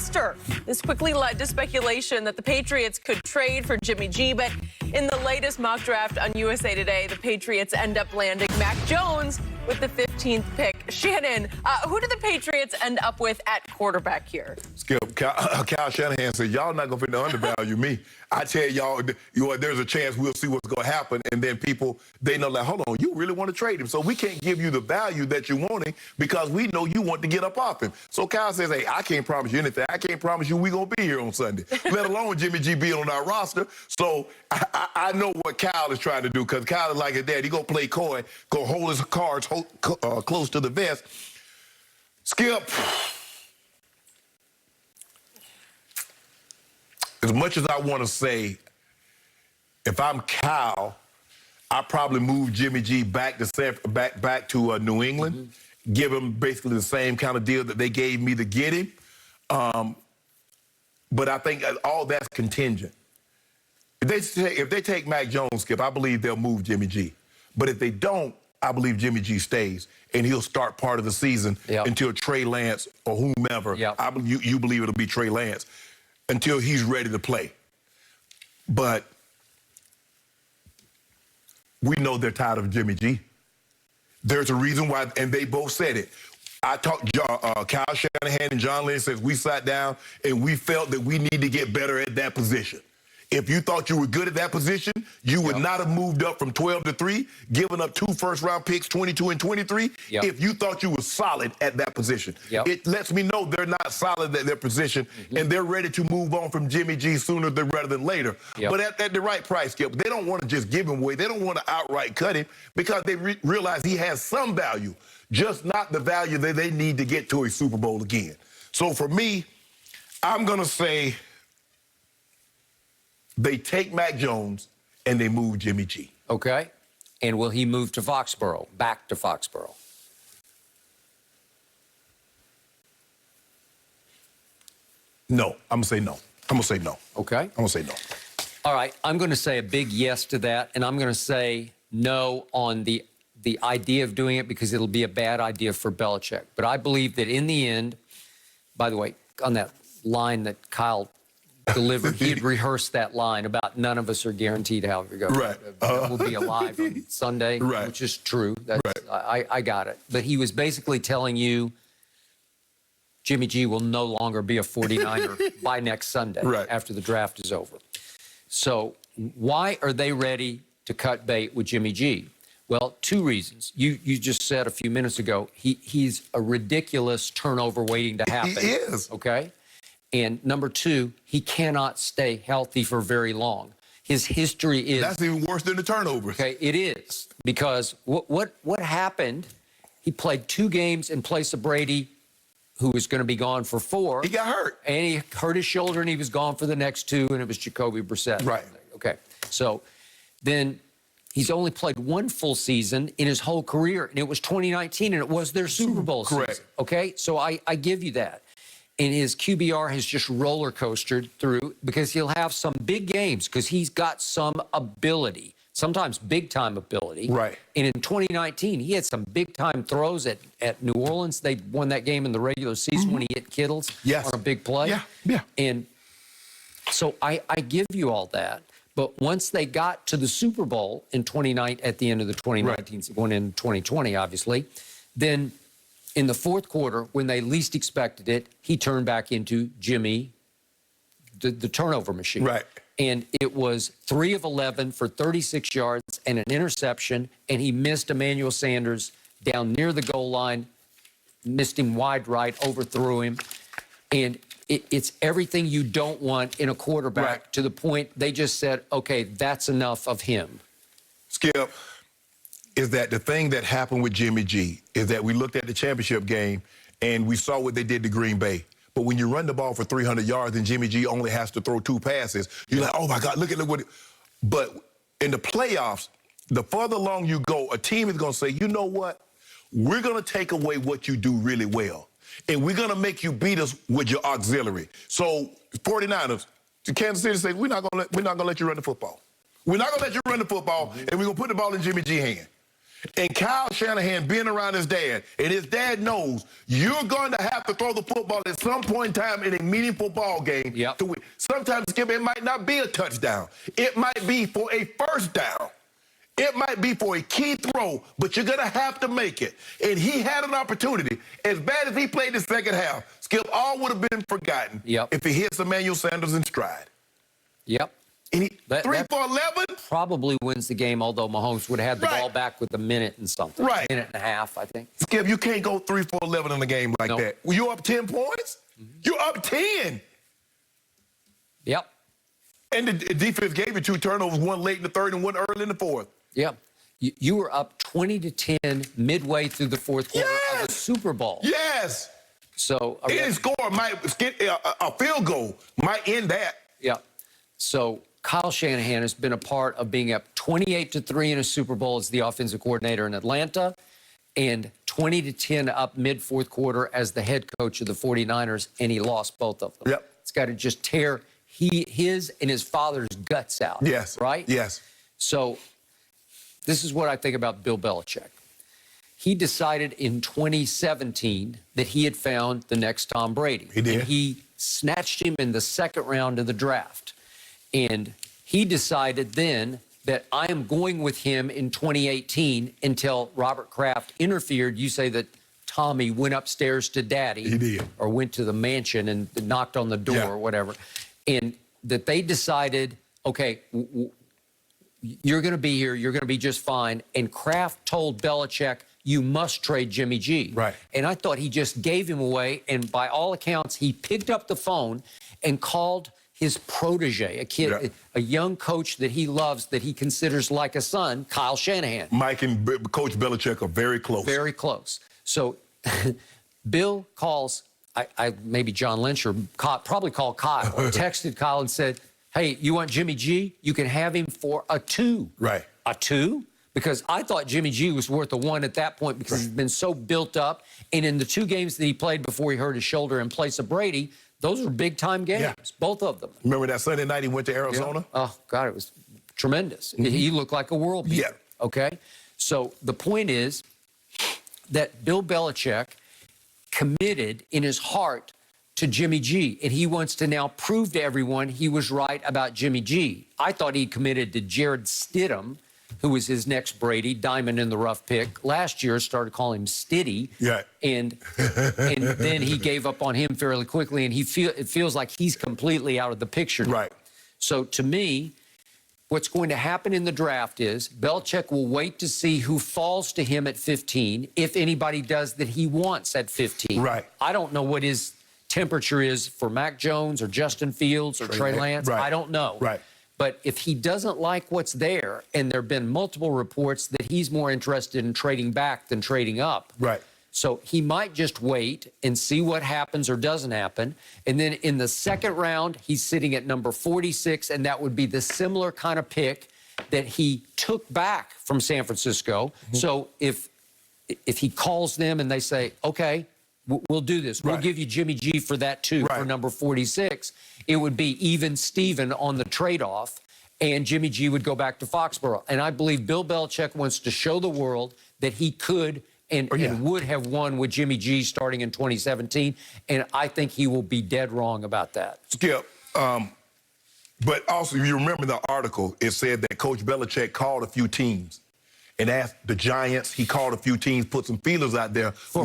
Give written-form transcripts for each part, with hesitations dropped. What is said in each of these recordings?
roster. This quickly led to speculation that the Patriots could trade for Jimmy G, but in the latest mock draft on USA Today, the Patriots end up landing Mac Jones with the 15th pick. Shannon, who did the Patriots end up with at quarterback here? Skip, Kyle Shanahan said, y'all not going to undervalue me. I tell y'all, there's a chance we'll see what's going to happen. And then people, they know, like, hold on, you really want to trade him. So we can't give you the value that you're wanting because we know you want to get up off him. So Kyle says, hey, I can't promise you anything. I can't promise you we're going to be here on Sunday, let alone Jimmy G being on our roster. So I know what Kyle is trying to do because Kyle is like his dad. He going to play coy, go hold his cards close to the vest. Skip, as much as I want to say, if I'm Kyle, I probably move Jimmy G back to New England, give him basically the same kind of deal that they gave me to get him. But I think all that's contingent. If they take Mac Jones, Skip, I believe they'll move Jimmy G. But if they don't, I believe Jimmy G stays, and he'll start part of the season until Trey Lance or whomever. You believe it'll be Trey Lance until he's ready to play. But we know they're tired of Jimmy G. There's a reason why, and they both said it. I talked, Kyle Shanahan and John Lynch says we sat down and we felt that we need to get better at that position. If you thought you were good at that position, you would not have moved up from 12 to 3, giving up 2 first-round picks, 22 and 23, if you thought you were solid at that position. It lets me know they're not solid at their position, and they're ready to move on from Jimmy G sooner rather than later. But at the right price, Skip, they don't want to just give him away. They don't want to outright cut him because they realize he has some value, just not the value that they need to get to a Super Bowl again. So for me, I'm going to say they take Mac Jones and they move Jimmy G. Okay. And will he move to Foxborough, back to Foxborough? No. I'm going to say no. I'm going to say no. Okay. I'm going to say no. All right. I'm going to say a big yes to that, and I'm going to say no on the idea of doing it because it'll be a bad idea for Belichick. But I believe that in the end, by the way, on that line that Kyle delivered, he had rehearsed that line about none of us are guaranteed how it goes. We'll be alive on Sunday, which is true. That's, I got it. But he was basically telling you Jimmy G will no longer be a 49er by next Sunday after the draft is over. So why are they ready to cut bait with Jimmy G? Well, 2 reasons. You just said a few minutes ago, he's a ridiculous turnover waiting to happen. He is. Okay? And number 2, he cannot stay healthy for very long. His history is... That's even worse than the turnovers. Okay, it is. Because what happened, he played 2 games in place of Brady, who was going to be gone for 4. He got hurt. And he hurt his shoulder, and he was gone for the next 2, and it was Jacoby Brissett. Okay, so then he's only played 1 full season in his whole career, and it was 2019, and it was their Super Bowl season. Okay, so I give you that. And his QBR has just roller coastered through because he'll have some big games because he's got some ability, sometimes big-time ability. And in 2019, he had some big-time throws at New Orleans. They won that game in the regular season when he hit Kittles on a big play. And so I give you all that. But once they got to the Super Bowl in 2019, at the end of the 2019, going in 2020, obviously, then in the 4th quarter, when they least expected it, he turned back into Jimmy, the turnover machine. And it was 3 of 11 for 36 yards and an interception, and he missed Emmanuel Sanders down near the goal line, missed him wide right, overthrew him. And it's everything you don't want in a quarterback to the point they just said, okay, that's enough of him. Skip, is that the thing that happened with Jimmy G is that we looked at the championship game and we saw what they did to Green Bay. But when you run the ball for 300 yards and Jimmy G only has to throw 2 passes, you're like, oh, my God, look what... But in the playoffs, the further along you go, a team is going to say, you know what? We're going to take away what you do really well. And we're going to make you beat us with your auxiliary. So 49ers, Kansas City says, we're not going to let you run the football. We're not going to let you run the football, and we're going to put the ball in Jimmy G's hand. And Kyle Shanahan being around his dad, and his dad knows you're going to have to throw the football at some point in time in a meaningful ball game. Yep. To win. Sometimes, Skip, it might not be a touchdown. It might be for a first down. It might be for a key throw, but you're going to have to make it. And he had an opportunity. As bad as he played the second half, Skip, all would have been forgotten if he hits Emmanuel Sanders in stride. Yep. And he, 3 for 11? Probably wins the game, although Mahomes would have had the ball back with a minute and something. Right. A minute and a half, I think. Skip, you can't go 3 for 11 in a game like that. Well, you're up 10 points? You're up 10. Yep. And the defense gave you 2 turnovers, one late in the third and one early in the fourth. Yep. You were up 20-10 midway through the fourth quarter of the Super Bowl. Yes. So any score might a field goal might end that. Yeah. So Kyle Shanahan has been a part of being up 28-3 in a Super Bowl as the offensive coordinator in Atlanta and 20-10 up mid-fourth quarter as the head coach of the 49ers, and he lost both of them. Yep. It's got to just tear his and his father's guts out. Yes. Right? Yes. So this is what I think about Bill Belichick. He decided in 2017 that he had found the next Tom Brady. He did. And he snatched him in the second round of the draft. And he decided then that I am going with him in 2018 until Robert Kraft interfered. You say that Tommy went upstairs to Daddy. He did. Or went to the mansion and knocked on the door or whatever. And that they decided, okay, you're going to be here. You're going to be just fine. And Kraft told Belichick, you must trade Jimmy G. Right. And I thought he just gave him away. And by all accounts, he picked up the phone and called his protege, a kid, a young coach that he loves, that he considers like a son, Kyle Shanahan. Mike and Coach Belichick are very close. Very close. So Bill calls, maybe John Lynch or probably called Kyle or texted Kyle and said, hey, you want Jimmy G? You can have him for a 2. Right. A 2? Because I thought Jimmy G was worth a 1 at that point because he's been so built up. And in the 2 games that he played before he hurt his shoulder in place of Brady, those were big-time games, both of them. Remember that Sunday night he went to Arizona? Yeah. Oh, God, it was tremendous. He looked like a world beater. Yeah. Okay? So the point is that Bill Belichick committed in his heart to Jimmy G, and he wants to now prove to everyone he was right about Jimmy G. I thought he committed to Jared Stidham, who was his next Brady, diamond in the rough pick. Last year, started calling him Stiddy. Yeah. And then he gave up on him fairly quickly, and it feels like he's completely out of the picture now. Right. So to me, what's going to happen in the draft is Belichick will wait to see who falls to him at 15, if anybody does that he wants at 15. Right. I don't know what his temperature is for Mac Jones or Justin Fields or Trey Lance. Right. I don't know. Right. But if he doesn't like what's there, and there have been multiple reports that he's more interested in trading back than trading up. Right. So he might just wait and see what happens or doesn't happen. And then in the second round, he's sitting at number 46, and that would be the similar kind of pick that he took back from San Francisco. So if he calls them and they say, okay, we'll do this. We'll give you Jimmy G for that too, for number 46. It would be even Steven on the trade-off, and Jimmy G would go back to Foxborough. And I believe Bill Belichick wants to show the world that he could and would have won with Jimmy G starting in 2017. And I think he will be dead wrong about that. Skip, but also, if you remember the article, it said that Coach Belichick called a few teams and asked the Giants. He called a few teams, put some feelers out there. For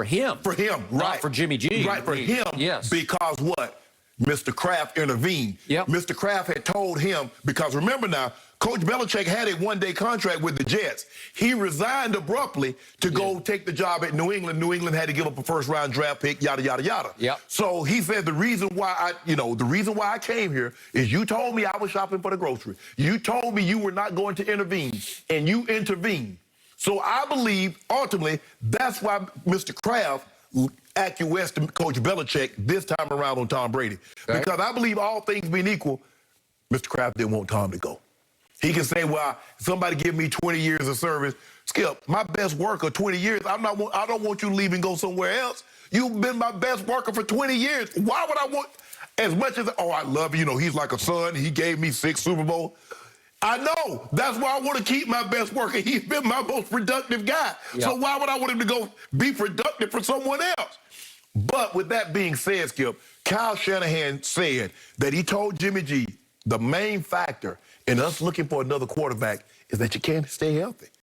him. For him, right. Not for Jimmy G. Right, for him. Yes. Because what? Mr. Kraft intervened. Yep. Mr. Kraft had told him, because remember now, Coach Belichick had a one-day contract with the Jets. He resigned abruptly to go take the job at New England. New England had to give up a first-round draft pick, yada, yada, yada. Yep. So he said the reason why I came here is you told me I was shopping for the grocery. You told me you were not going to intervene, and you intervened. So I believe, ultimately, that's why Mr. Kraft acquiesced to Coach Belichick this time around on Tom Brady. Okay. Because I believe all things being equal, Mr. Kraft didn't want Tom to go. He can say, well, somebody give me 20 years of service. Skip, my best worker 20 years. I don't want you to leave and go somewhere else. You've been my best worker for 20 years. Why would I want, as much as, I love you, he's like a son. He gave me 6 Super Bowls. I know. That's why I want to keep my best worker. He's been my most productive guy. Yeah. So why would I want him to go be productive for someone else? But with that being said, Skip, Kyle Shanahan said that he told Jimmy G the main factor in us looking for another quarterback is that you can't stay healthy.